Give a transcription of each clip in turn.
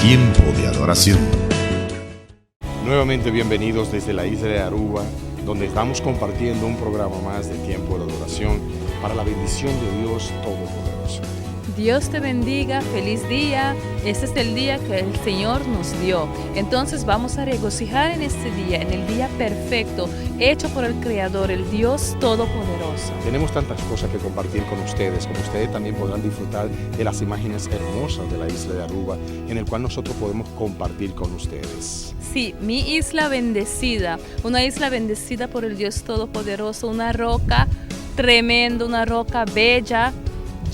Tiempo de adoración. Nuevamente bienvenidos desde la isla de Aruba, donde estamos compartiendo un programa más de Tiempo de Adoración para la bendición de Dios Todopoderoso. Dios te bendiga, feliz día. Este es el día que el Señor nos dio. Entonces vamos a regocijar en este día, en el día perfecto, hecho por el Creador, el Dios Todopoderoso. Tenemos tantas cosas que compartir con ustedes, como ustedes también podrán disfrutar de las imágenes hermosas de la isla de Aruba, en el cual nosotros podemos compartir con ustedes. Sí, mi isla bendecida, una isla bendecida por el Dios Todopoderoso, una roca tremenda, una roca bella,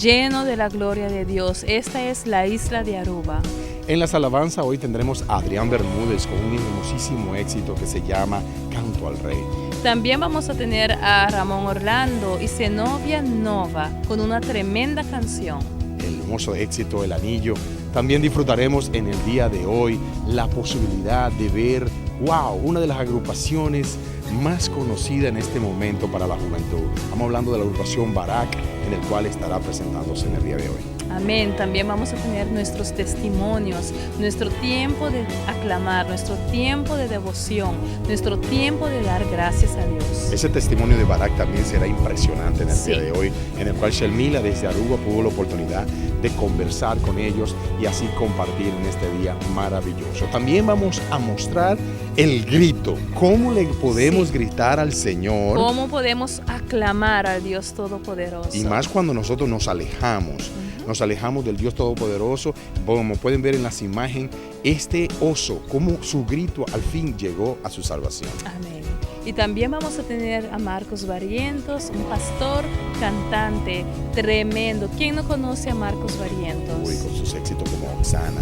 lleno de la gloria de Dios. Esta es la isla de Aruba. En las alabanzas hoy tendremos a Adrián Bermúdez con un hermosísimo éxito que se llama Canto al Rey. También vamos a tener a Ramón Orlando y Zenobia Nova con una tremenda canción. El hermoso éxito El Anillo. También disfrutaremos en el día de hoy la posibilidad de ver, una de las agrupaciones más conocida en este momento para la juventud. Estamos hablando de la agrupación Barak, en el cual estará presentándose en el día de hoy. Amén. También vamos a tener nuestros testimonios, nuestro tiempo de aclamar, nuestro tiempo de devoción, nuestro tiempo de dar gracias a Dios. Ese testimonio de Barak también será impresionante en el día de hoy, en el cual Shelmila desde Aruba tuvo la oportunidad de conversar con ellos y así compartir en este día maravilloso. También vamos a mostrar el grito, cómo le podemos gritar al Señor. Cómo podemos aclamar al Dios Todopoderoso. Y más cuando nosotros nos alejamos. Nos alejamos del Dios Todopoderoso. Como pueden ver en las imágenes, este oso, cómo su grito al fin llegó a su salvación. Amén. Y también vamos a tener a Marcos Barrientos, un pastor, cantante tremendo. ¿Quién no conoce a Marcos Barrientos? Uy, con sus éxitos como Oxana.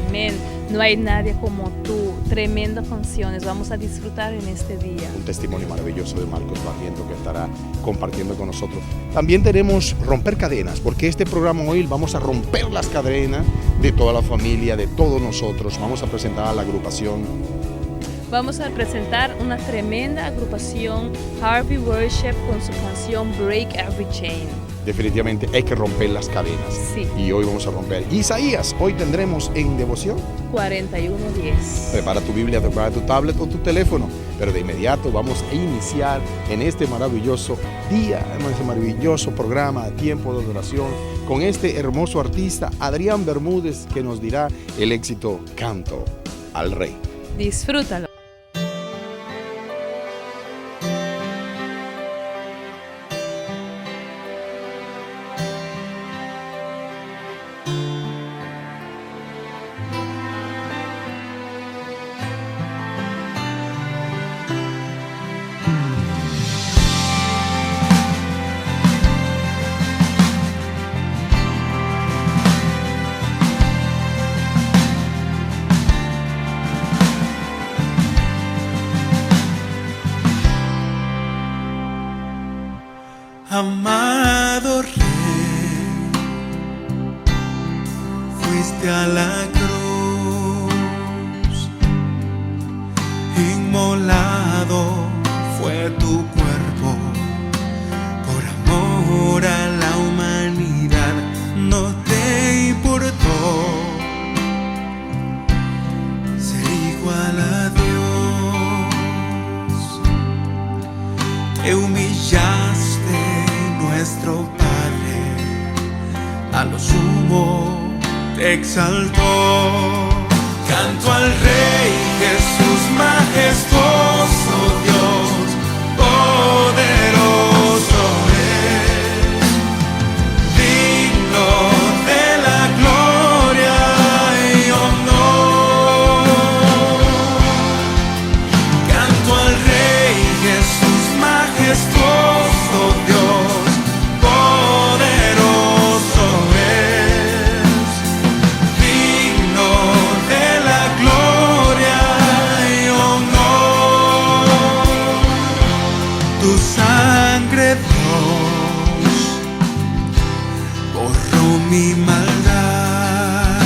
Amén. No hay nadie como tú. Tremendas canciones. Vamos a disfrutar en este día. Un testimonio maravilloso de Marcos Barrientos que estará compartiendo con nosotros. También tenemos romper cadenas, porque este programa hoy vamos a romper las cadenas de toda la familia, de todos nosotros. Vamos a presentar a la agrupación. Vamos a presentar una tremenda agrupación, Harvey Worship, con su canción Break Every Chain. Definitivamente hay que romper las cadenas. Sí. Y hoy vamos a romper. Isaías, hoy tendremos en devoción 41:10. Prepara tu Biblia, prepara tu tablet o tu teléfono. Pero de inmediato vamos a iniciar en este maravilloso día, en este maravilloso programa de Tiempo de Adoración, con este hermoso artista, Adrián Bermúdez, que nos dirá el éxito Canto al Rey. Disfrútalo. Amado Rey, fuiste a la cruz, inmolado fue tu cuerpo, por amor a la humanidad no te importó ser igual a Dios, te humillaste, nuestro Padre, a lo sumo te exaltó. Canto al Rey Jesús majestuoso, Dios poderoso es, digno de la gloria y honor. Canto al Rey Jesús majestuoso, Dios poderoso es, digno de la gloria y honor. Tu sangre, Dios, borró mi maldad,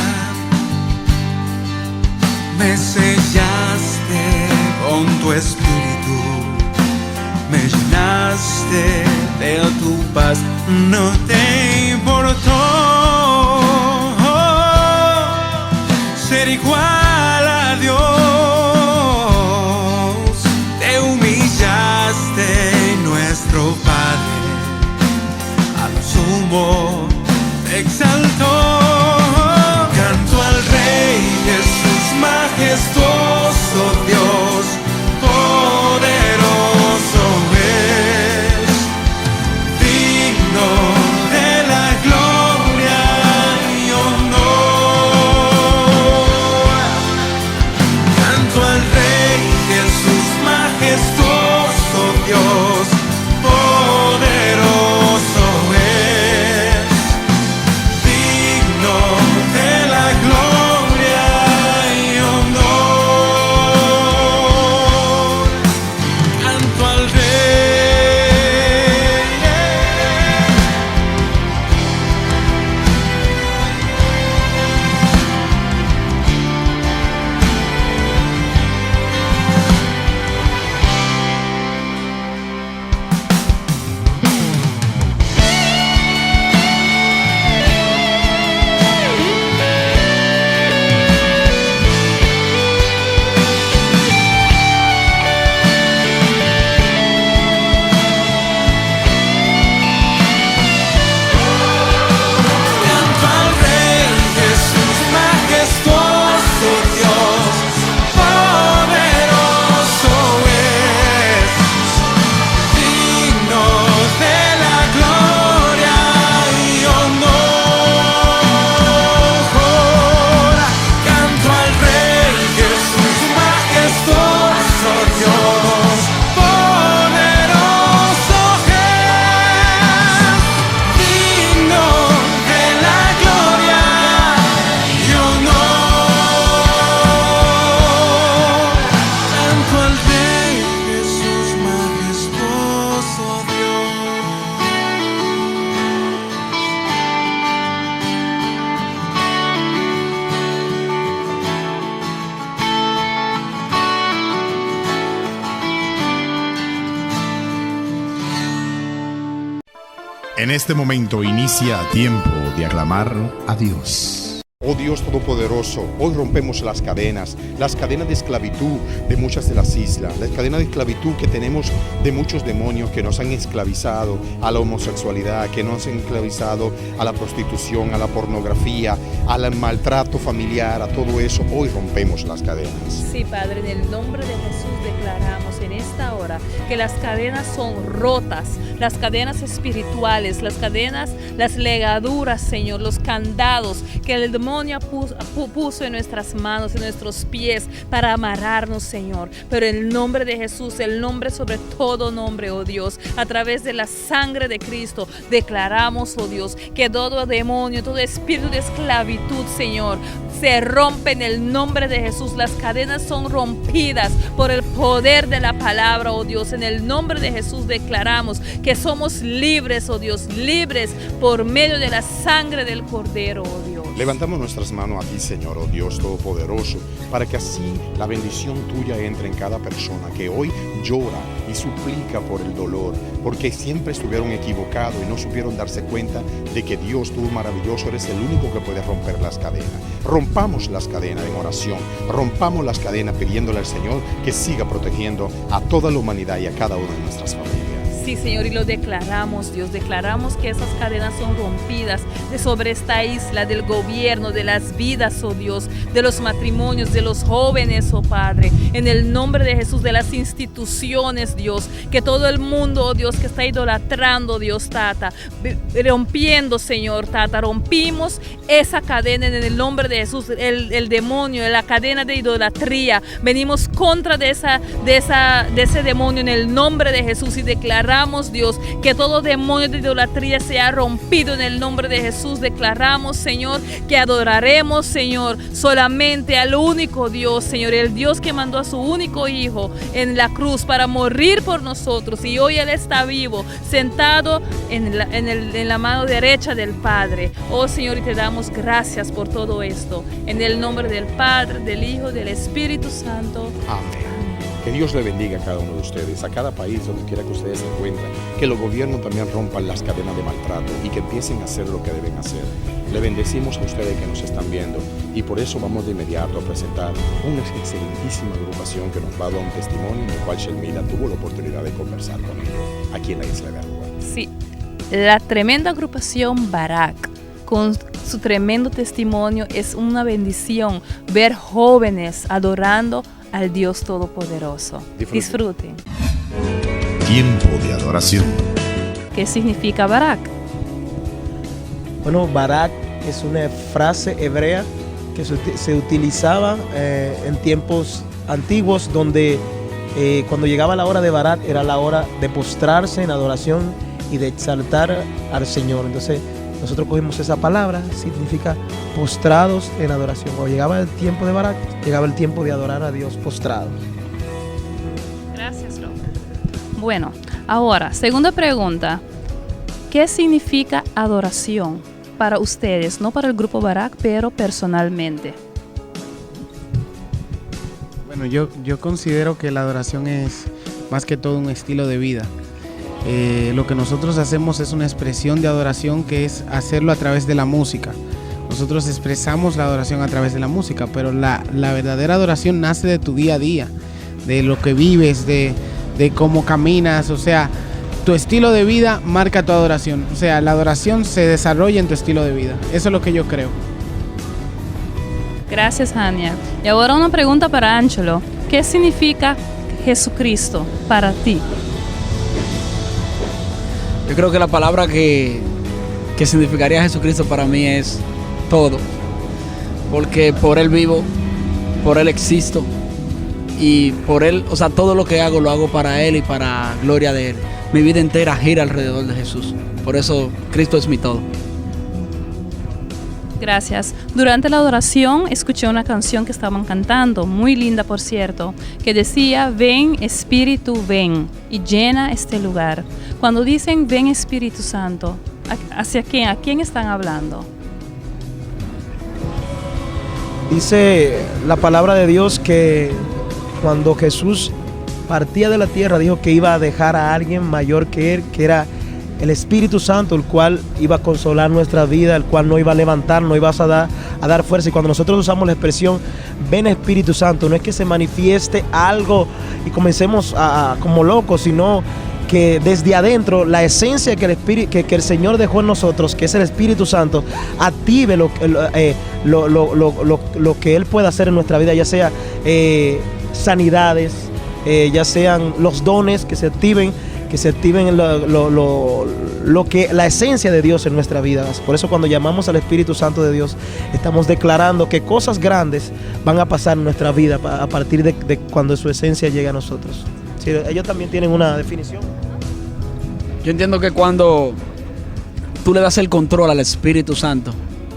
me sellaste con tu espíritu, me llenaste de tu paz, no te importó ser igual En este momento inicia tiempo de aclamar a Dios. Oh Dios Todopoderoso, hoy rompemos las cadenas de esclavitud de muchas de las islas, las cadenas de esclavitud que tenemos de muchos demonios que nos han esclavizado a la homosexualidad, que nos han esclavizado a la prostitución, a la pornografía, al maltrato familiar, a todo eso. Hoy rompemos las cadenas. Sí, Padre, en el nombre de Jesús declaramos en esta hora que las cadenas son rotas, las cadenas espirituales, las cadenas, las legaduras, Señor, los candados que el demonio puso en nuestras manos, en nuestros pies para amarrarnos, Señor. Pero en el nombre de Jesús, el nombre sobre todo nombre, oh Dios, a través de la sangre de Cristo, declaramos, oh Dios, que todo demonio, todo espíritu de esclavitud, Señor, se rompe en el nombre de Jesús. Las cadenas son rompidas por el poder de la palabra, oh Dios. En el nombre de Jesús declaramos que somos libres, oh Dios, libres por medio de la sangre del Cordero, oh Dios. Levantamos nuestras manos a ti, Señor, oh Dios Todopoderoso, para que así la bendición tuya entre en cada persona que hoy llora y suplica por el dolor, porque siempre estuvieron equivocados y no supieron darse cuenta de que Dios, tú maravilloso, eres el único que puede romper las cadenas. Rompamos las cadenas en oración, rompamos las cadenas pidiéndole al Señor que siga protegiendo a toda la humanidad y a cada una de nuestras familias. Sí, Señor, y lo declaramos, Dios, declaramos que esas cadenas son rompidas de sobre esta isla, del gobierno, de las vidas, oh Dios, de los matrimonios, de los jóvenes, oh Padre, en el nombre de Jesús, de las instituciones, Dios, que todo el mundo, oh Dios, que está idolatrando, Dios, Tata, rompiendo, Señor, Tata, rompimos esa cadena en el nombre de Jesús, el demonio, la cadena de idolatría, venimos contra de ese demonio en el nombre de Jesús y declaramos, Dios, que todo demonio de idolatría sea rompido en el nombre de Jesús. Declaramos, Señor, que adoraremos, Señor, solamente al único Dios, Señor, el Dios que mandó a su único Hijo en la cruz para morir por nosotros, y hoy Él está vivo, sentado en la mano derecha del Padre. Oh Señor, y te damos gracias por todo esto, en el nombre del Padre, del Hijo, del Espíritu Santo. Amén. Que Dios le bendiga a cada uno de ustedes, a cada país donde quiera que ustedes se encuentren, que los gobiernos también rompan las cadenas de maltrato y que empiecen a hacer lo que deben hacer. Le bendecimos a ustedes que nos están viendo y por eso vamos de inmediato a presentar una excelentísima agrupación que nos va a dar un testimonio en el cual Shelmila tuvo la oportunidad de conversar con ellos aquí en la isla de Aruba. Sí, la tremenda agrupación Barak, con su tremendo testimonio, es una bendición ver jóvenes adorando al Dios Todopoderoso. Disfruten. Tiempo de adoración. ¿Qué significa Barak? Bueno, Barak es una frase hebrea que se utilizaba en tiempos antiguos, donde cuando llegaba la hora de Barak era la hora de postrarse en adoración y de exaltar al Señor. Entonces nosotros cogimos esa palabra, significa postrados en adoración. Cuando llegaba el tiempo de Barak, llegaba el tiempo de adorar a Dios postrados. Gracias, Robert. Bueno, ahora, segunda pregunta. ¿Qué significa adoración para ustedes? No para el grupo Barak, pero personalmente. Bueno, yo considero que la adoración es más que todo un estilo de vida. Lo que nosotros hacemos es una expresión de adoración, que es hacerlo a través de la música. Nosotros expresamos la adoración a través de la música, pero la verdadera adoración nace de tu día a día, de lo que vives, de cómo caminas. O sea, tu estilo de vida marca tu adoración. O sea, la adoración se desarrolla en tu estilo de vida. Eso es lo que yo creo. Gracias, Ania. Y ahora una pregunta para Ángelo. ¿Qué significa Jesucristo para ti? Yo creo que la palabra que significaría Jesucristo para mí es todo, porque por Él vivo, por Él existo y por Él, o sea, todo lo que hago lo hago para Él y para gloria de Él. Mi vida entera gira alrededor de Jesús, por eso Cristo es mi todo. Gracias. Durante la adoración escuché una canción que estaban cantando, muy linda por cierto, que decía: ven Espíritu, ven y llena este lugar. Cuando dicen ven Espíritu Santo, ¿hacia quién? ¿A quién están hablando? Dice la palabra de Dios que cuando Jesús partía de la tierra, dijo que iba a dejar a alguien mayor que él, que era el Espíritu Santo, el cual iba a consolar nuestra vida, el cual nos iba a levantar, nos iba a dar fuerza. Y cuando nosotros usamos la expresión ven Espíritu Santo, no es que se manifieste algo y comencemos como locos, sino que desde adentro la esencia que el Señor dejó en nosotros, que es el Espíritu Santo, active lo que Él pueda hacer en nuestra vida, ya sea sanidades, ya sean los dones que se activen la esencia de Dios en nuestra vida. Por eso cuando llamamos al Espíritu Santo de Dios, estamos declarando que cosas grandes van a pasar en nuestra vida a partir de cuando su esencia llega a nosotros. Sí, ellos también tienen una definición. Yo entiendo que cuando tú le das el control al Espíritu Santo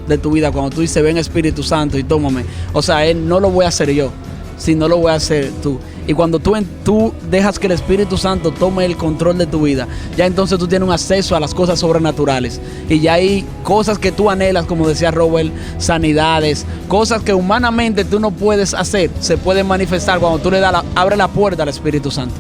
de tu vida, cuando tú dices ven Espíritu Santo y tómame, o sea, no lo voy a hacer yo, sino lo voy a hacer tú. Y cuando tú dejas que el Espíritu Santo tome el control de tu vida, ya entonces tú tienes un acceso a las cosas sobrenaturales. Y ya hay cosas que tú anhelas, como decía Robert, sanidades, cosas que humanamente tú no puedes hacer, se pueden manifestar cuando tú abres la puerta al Espíritu Santo.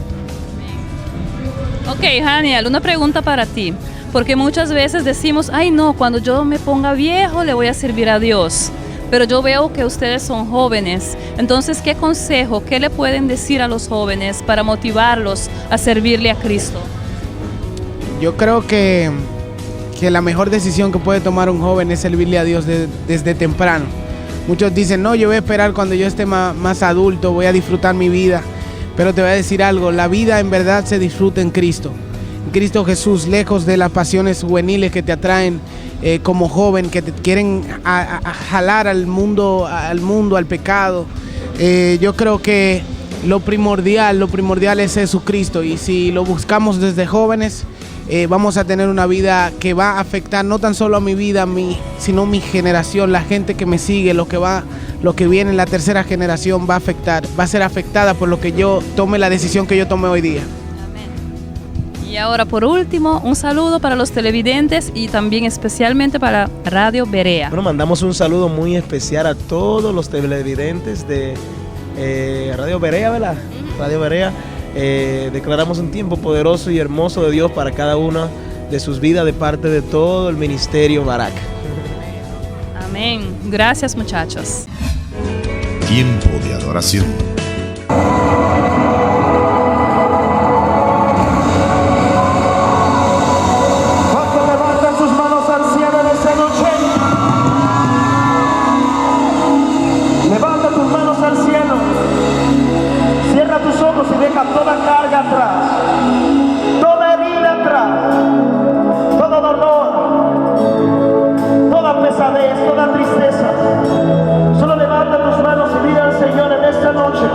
Ok, Haniel, una pregunta para ti. Porque muchas veces decimos, ay no, cuando yo me ponga viejo le voy a servir a Dios. Pero yo veo que ustedes son jóvenes. Entonces, ¿qué consejo, qué le pueden decir a los jóvenes para motivarlos a servirle a Cristo? Yo creo que la mejor decisión que puede tomar un joven es servirle a Dios desde temprano. Muchos dicen, no, yo voy a esperar cuando yo esté más adulto, voy a disfrutar mi vida. Pero te voy a decir algo, la vida en verdad se disfruta en Cristo. En Cristo Jesús, lejos de las pasiones juveniles que te atraen como joven, que te quieren jalar al mundo, al pecado. Yo creo que lo primordial es Jesucristo, y si lo buscamos desde jóvenes, vamos a tener una vida que va a afectar no tan solo a mi vida, sino mi generación, la gente que me sigue, lo que viene en la tercera generación va a ser afectada por lo que yo tome, la decisión que yo tome hoy día. Y ahora, por último, un saludo para los televidentes y también especialmente para Radio Berea. Bueno, mandamos un saludo muy especial a todos los televidentes de Radio Berea, ¿verdad? Radio Berea. Declaramos un tiempo poderoso y hermoso de Dios para cada una de sus vidas de parte de todo el ministerio Barak. Amén. Gracias, muchachos. Tiempo de adoración. Toda carga atrás, toda herida atrás, todo dolor, toda pesadez, toda tristeza. Solo levanta tus manos y dile al Señor en esta noche: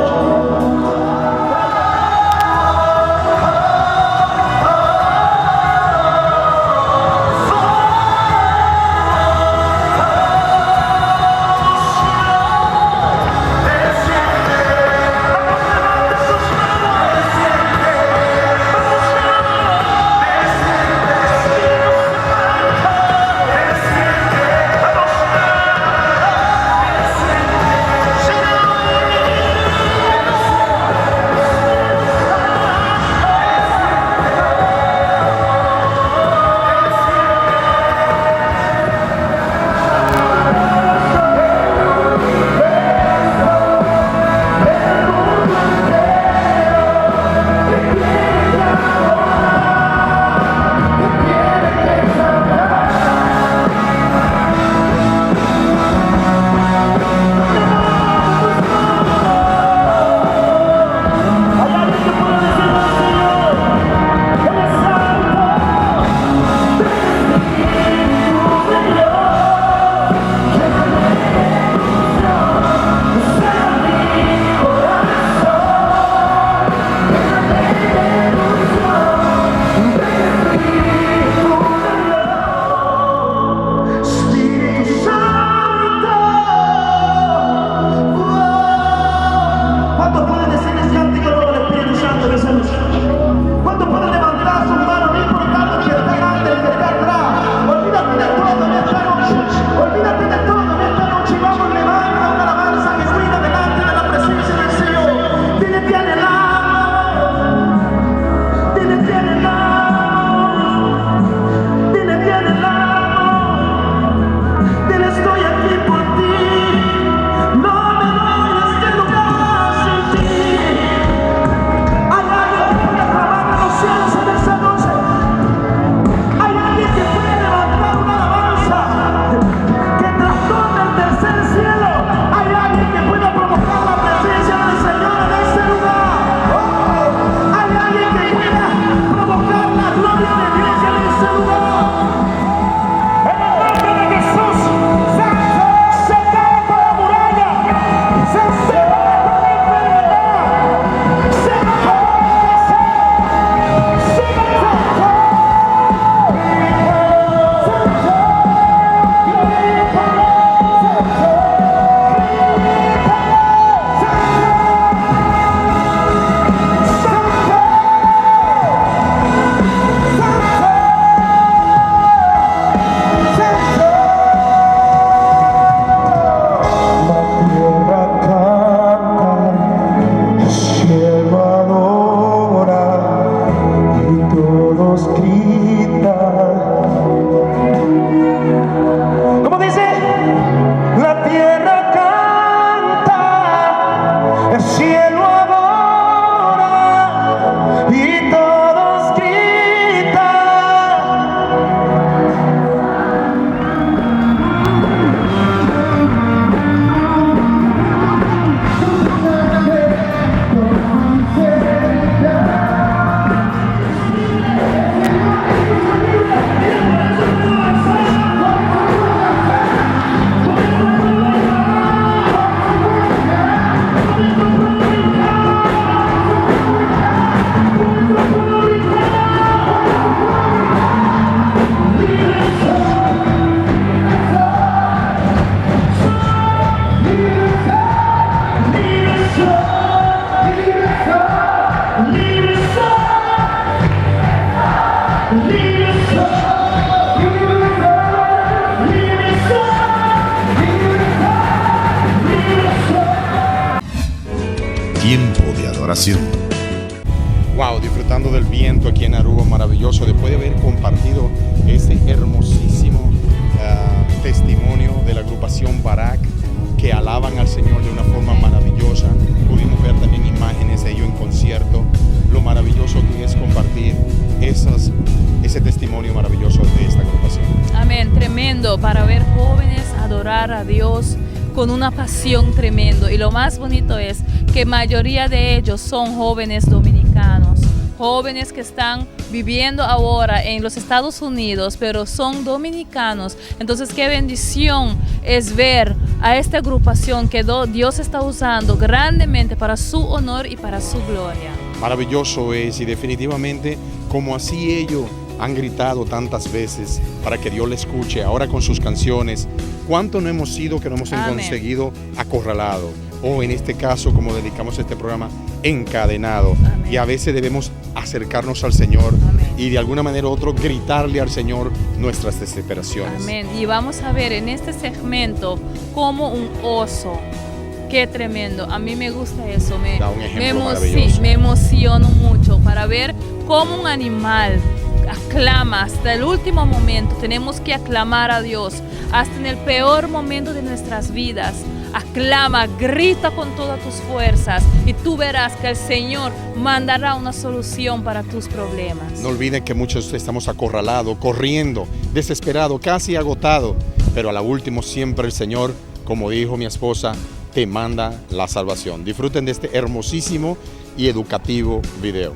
Tiempo de adoración. Wow, disfrutando del viento aquí en Aruba, maravilloso, después de haber compartido este hermosísimo testimonio de la agrupación Barak, que alaban al Señor de una forma maravillosa. Pudimos ver también imágenes de ellos en concierto, lo maravilloso que es compartir ese testimonio maravilloso de esta agrupación. Amén, tremendo para ver jóvenes adorar a Dios con una pasión tremendo. Y lo más bonito es que mayoría de ellos son jóvenes dominicanos, jóvenes que están viviendo ahora en los Estados Unidos, pero son dominicanos. Entonces, qué bendición es ver a esta agrupación que Dios está usando grandemente para su honor y para su gloria. Maravilloso es, y definitivamente, como así ellos han gritado tantas veces para que Dios le escuche, ahora con sus canciones, ¿cuánto no hemos sido que no hemos Amén. conseguido acorralado? O en este caso, como dedicamos este programa, encadenado. Amén. Y a veces debemos acercarnos al Señor Amén. y de alguna manera u otra gritarle al Señor nuestras desesperaciones. Amén. Y vamos a ver en este segmento como un oso. Qué tremendo. A mí me gusta eso. Da un ejemplo maravilloso. Sí, me emociono mucho para ver cómo un animal aclama hasta el último momento. Tenemos que aclamar a Dios hasta en el peor momento de nuestras vidas. Aclama, grita con todas tus fuerzas y tú verás que el Señor mandará una solución para tus problemas. No olviden que muchos estamos acorralados, corriendo, desesperados, casi agotados, pero a la última siempre el Señor, como dijo mi esposa, te manda la salvación. Disfruten de este hermosísimo y educativo video.